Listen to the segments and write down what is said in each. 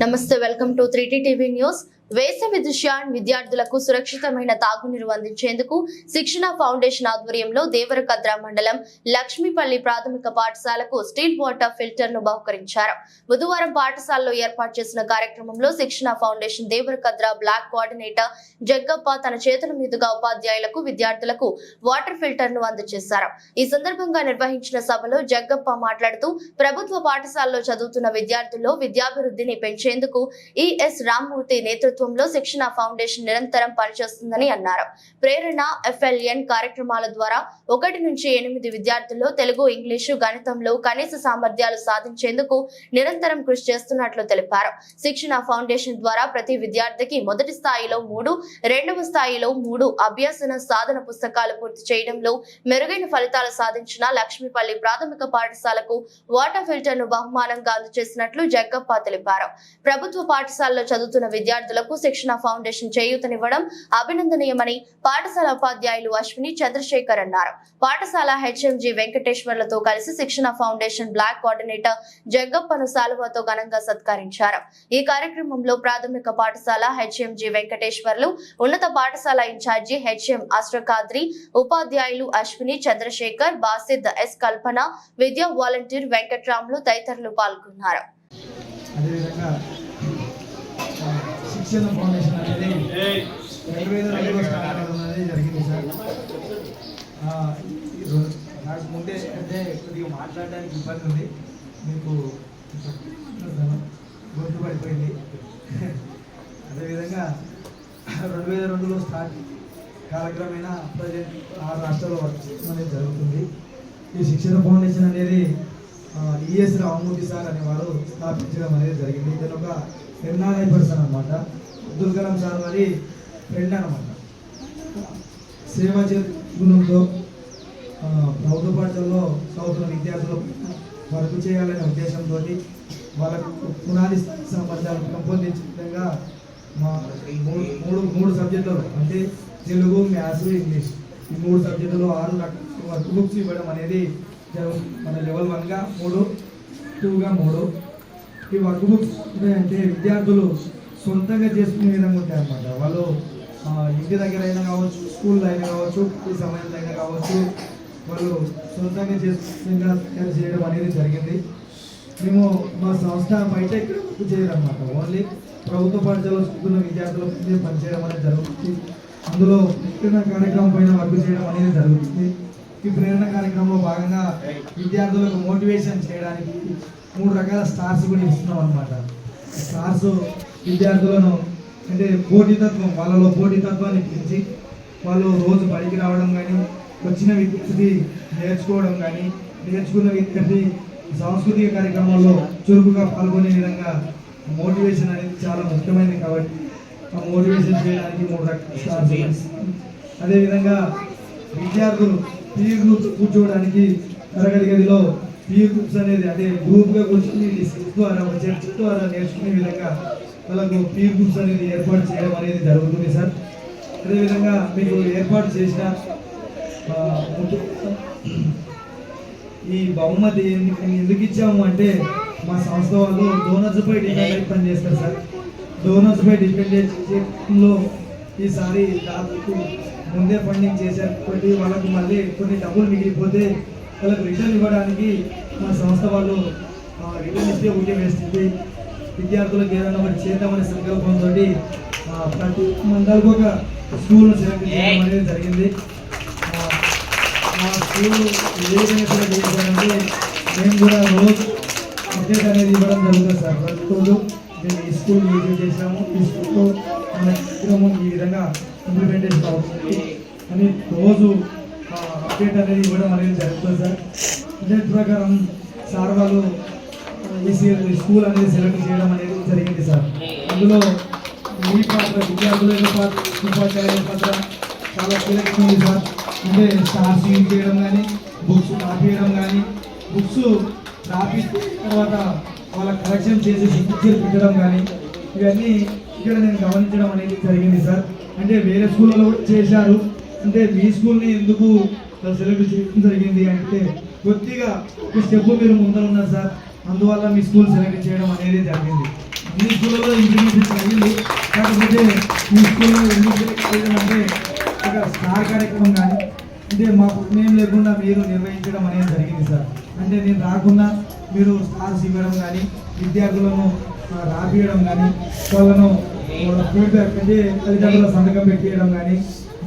నమస్తే, welcome to 3T TV news. వేసవి దృష్ట్యా విద్యార్థులకు సురక్షితమైన తాగునీరు అందించేందుకు శిక్షణ ఫౌండేషన్ ఆధ్వర్యంలో దేవరకద్ర మండలం లక్ష్మీపల్లి ప్రాథమిక పాఠశాలకు స్టీల్ వాటర్ ఫిల్టర్ ను బహుకరించారు. బుధవారం పాఠశాలలో ఏర్పాటు చేసిన కార్యక్రమంలో శిక్షణ foundation Devarakadra black coordinator Jaggappa తన చేతుల మీదుగా ఉపాధ్యాయులకు విద్యార్థులకు వాటర్ ఫిల్టర్ ను అందజేశారు. ఈ సందర్భంగా నిర్వహించిన సభలో జగ్గప్ప మాట్లాడుతూ ప్రభుత్వ పాఠశాలలో చదువుతున్న విద్యార్థుల్లో విద్యాభివృద్ధిని పెంచేందుకు ఈఎస్ రామ్మూర్తి నేతృత్వంలో శిక్షణ ఫౌండేషన్ నిరంతరం పనిచేస్తుందని అన్నారు. ప్రేరణ FLN కార్యక్రమాల ద్వారా 1 నుంచి 8 విద్యార్థుల్లో తెలుగు, ఇంగ్లీషు, గణితంలో కనీస సామర్థ్యాలు సాధించేందుకు నిరంతరం కృషి చేస్తున్నట్లు తెలిపారు. శిక్షణ ఫౌండేషన్ ద్వారా ప్రతి విద్యార్థికి మొదటి స్థాయిలో 3, రెండవ స్థాయిలో 3 అభ్యసన సాధన పుస్తకాలు పూర్తి చేయడంలో మెరుగైన ఫలితాలు సాధించిన లక్ష్మీపల్లి ప్రాథమిక పాఠశాలకు వాటర్ ఫిల్టర్ ను బహుమానంగా అందజేసినట్లు జగ్గప్ప తెలిపారు. ప్రభుత్వ పాఠశాలలో చదువుతున్న విద్యార్థులకు శిక్షణ ఫౌండేషన్ చేయూతనివ్వడం అభినందనీయమని పాఠశాల ఉపాధ్యాయులు అశ్విని, చంద్రశేఖర్ అన్నారు. పాఠశాల HMG వెంకటేశ్వర్లతో కలిసి శిక్షణ ఫౌండేషన్ బ్లాక్ కోఆర్డినేటర్ జగ్గప్పను శాలువాతో ఘనంగా సత్కరించారు. ఈ కార్యక్రమంలో ప్రాథమిక పాఠశాల HMG వెంకటేశ్వర్లు, ఉన్నత పాఠశాల ఇన్ఛార్జి HM అష్రకాద్రి, ఉపాధ్యాయులు అశ్విని, చంద్రశేఖర్, బాసిద్, S కల్పన, విద్యా వాలంటీర్ వెంకట్రాములు తదితరులు పాల్గొన్నారు. శిక్షణ ఫౌండేషన్ అనేది 2002 స్థాపించడం అనేది జరిగింది సార్. నాకు ముందే అంటే కొద్దిగా మాట్లాడడానికి ఇబ్బంది ఉంది, మీకు గొంతు పడిపోయింది. అదేవిధంగా 2002లో స్టార్ట్ కాలక్రమేణా ప్రజెంట్ 6 రాష్ట్రాల్లో వర్క్ చేయడం అనేది జరుగుతుంది. ఈ శిక్షణ ఫౌండేషన్ అనేది ఈఎస్ రామ్మూర్తి సార్ అనేవారు స్థాపించడం అనేది జరిగింది. ఇతను ఒక NRI పర్సన్ అనమాట. అబ్దుల్ కలాం సార్ వారి ఫ్రెండ్ అనమాట. సేవా గుణంతో ప్రభుత్వ పాఠశాలలో చదువుతున్న విద్యార్థులు వర్క్ చేయాలనే ఉద్దేశంతో వాళ్ళకు పునాది సామర్థ్యాలు పెంపొందించే విధంగా మూడు సబ్జెక్టులు అంటే తెలుగు, మ్యాథ్స్, ఇంగ్లీష్ ఈ 3 సబ్జెక్టులు 6 వర్క్ బుక్స్ ఇవ్వడం అనేది మన లెవెల్ 1గా 3, 2గా 3. ఈ వర్క్ బుక్స్ అంటే విద్యార్థులు సొంతంగా చేసుకునే విధంగా ఉంటాయి అన్నమాట. వాళ్ళు ఇంటి దగ్గర అయినా కావచ్చు, స్కూల్లో అయినా కావచ్చు, ఈ సమయంలో అయినా కావచ్చు, వాళ్ళు సొంతంగా చేయడం అనేది జరిగింది. మేము మా సంస్థ బయట ఇక్కడ వర్క్ చేయరన్నమాట. ఓన్లీ ప్రభుత్వ పాఠశాలలో చదువుతున్న విద్యార్థులకు పనిచేయడం అనేది జరుగుతుంది. అందులో ప్రేరణ కార్యక్రమం పైన వర్క్ చేయడం అనేది జరుగుతుంది. ఈ ప్రేరణ కార్యక్రమంలో భాగంగా విద్యార్థులకు మోటివేషన్ చేయడానికి 3 రకాల స్టార్స్ కూడా ఇస్తున్నాం అనమాట. స్టార్స్ విద్యార్థులను అంటే పోటీతత్వం, వాళ్ళలో పోటీతత్వాన్ని పెంచి వాళ్ళు రోజు బడికి రావడం కానీ, వచ్చిన విద్యార్థి నేర్చుకోవడం కానీ, నేర్చుకున్న విద్యార్థి సాంస్కృతిక కార్యక్రమాల్లో చురుకుగా పాల్గొనే విధంగా మోటివేషన్ అనేది చాలా ముఖ్యమైనది. కాబట్టి ఆ మోటివేషన్ చేయడానికి 3 రకాల స్టార్స్. అదేవిధంగా విద్యార్థులు పీర్ గ్రూప్స్ కూర్చోవడానికి తరగతి గదిలో పీర్ గ్రూప్స్ అనేది అంటే గ్రూప్గా కూర్చొని డిస్కస్ ద్వారా ఒక చర్చ ద్వారా నేర్చుకునే విధంగా వాళ్ళకు పీర్ గ్రూప్స్ అనేది ఏర్పాటు చేయడం అనేది జరుగుతుంది సార్. అదేవిధంగా మీకు ఏర్పాటు చేసిన ఈ బహుమతి ఎందుకు ఇచ్చాము అంటే మా సంస్థ వాళ్ళు డోనర్స్పై డిపెండ్ పనిచేస్తారు సార్. డోనర్స్పై డిపెండ్ చేయడంలో ఈసారి దాదాపు ముందే ఫండింగ్ చేశారు కాబట్టి వాళ్ళకు మళ్ళీ కొన్ని డబ్బులు మిగిలిపోతే వాళ్ళకు రిటర్న్ ఇవ్వడానికి మా సంస్థ వాళ్ళు రిటర్న్ ఇస్తే ఉంటే వేస్తుంది. విద్యార్థులకు ఏదైనా ఒకటి చేద్దామనే సంకల్పంతో ప్రతి మండలకు ఒక స్కూల్ను సెలెక్ట్ చేయడం అనేది జరిగింది. మా స్కూల్ ఏ విధంగా సెలెక్ట్ చేశారంటే మేము కూడా రోజు అప్డేట్ అనేది ఇవ్వడం జరుగుతుంది సార్. ప్రతి మేము ఈ స్కూల్ విజిట్ చేసాము, ఈ స్కూల్లో మన కార్యక్రమం ఈ విధంగా ఇంప్లిమెంటేషన్ అవుతుంది అని రోజు అప్డేట్ అనేది ఇవ్వడం అనేది జరుగుతుంది సార్. అదే ప్రకారం సార్ వాళ్ళు ఈ స్కూల్ అనేది సెలెక్ట్ చేయడం అనేది జరిగింది సార్. అందులో మీ పాత్ర, విద్యార్థుల పాత్ర, ఉపాధ్యాయుల పాత్ర చాలా కీలకం ఉంది సార్. అంటే స్టార్స్ యూజ్ చేయడం కానీ, బుక్స్ రాపియడం కానీ, బుక్స్ రాపి తర్వాత వాళ్ళ కరెక్షన్ చేసి సిగ్నేచర్ పెట్టడం కానీ ఇవన్నీ ఇక్కడ నేను గమనించడం అనేది జరిగింది సార్. అంటే వేరే స్కూళ్ళలో కూడా చేశారు, అంటే మీ స్కూల్ని ఎందుకు సెలెక్ట్ చేయడం జరిగింది అంటే కొద్దిగా ఒక స్టెప్ మీరు ముందర ఉన్నారు సార్, అందువల్ల మీ స్కూల్ సెలెక్ట్ చేయడం అనేది జరిగింది. అన్ని స్కూళ్ళలో ఇంప్లిమెంటేషన్ అయ్యింది. కాకపోతే ఈ స్కూల్లో ఎందుకు అంటే ఒక స్టార్ కార్యక్రమం కానీ అంటే మాకు మేము లేకుండా మీరు నిర్వహించడం అనేది జరిగింది సార్. అంటే నేను రాకుండా మీరు స్టార్స్ ఇవ్వడం కానీ విద్యార్థులను రాపియడం కానీ వాళ్ళను ఫీడ్బ్యాక్ అంటే తల్లిదండ్రుల సంతకం పెట్టేయడం కానీ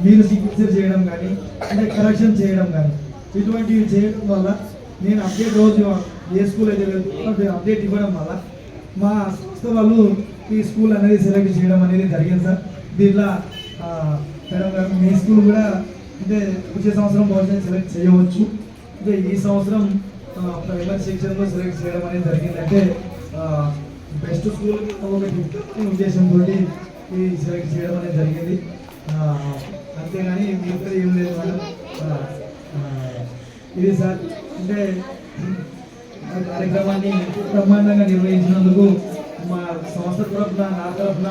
మీరు సిగ్నేచర్ చేయడం కానీ అంటే కరెక్షన్ చేయడం కానీ ఇటువంటివి చేయడం వల్ల నేను అప్డేట్ రోజు ఏ స్కూల్ అయితే వెళ్తుందో అప్డేట్ ఇవ్వడం వల్ల మా సంస్థ వాళ్ళు ఈ స్కూల్ అనేది సెలెక్ట్ చేయడం అనేది జరిగింది సార్. దీంట్లో మేడం గారు మీ స్కూల్ కూడా అంటే వచ్చే సంవత్సరం బహుశా సెలెక్ట్ చేయవచ్చు. అంటే ఈ సంవత్సరం ప్రైమరీ సెక్షన్లో సెలెక్ట్ చేయడం అనేది జరిగింది. అంటే బెస్ట్ స్కూల్ ఒకటి ఉద్దేశంతో ఈ సెలెక్ట్ చేయడం అనేది జరిగింది. అంతేగాని మీకు ఏం లేదు మేడం. ఇది సార్ అంటే కార్యక్రమాన్ని బ్రహ్మాండంగా నిర్వహించినందుకు మా సంస్థ తరఫున నా తరఫున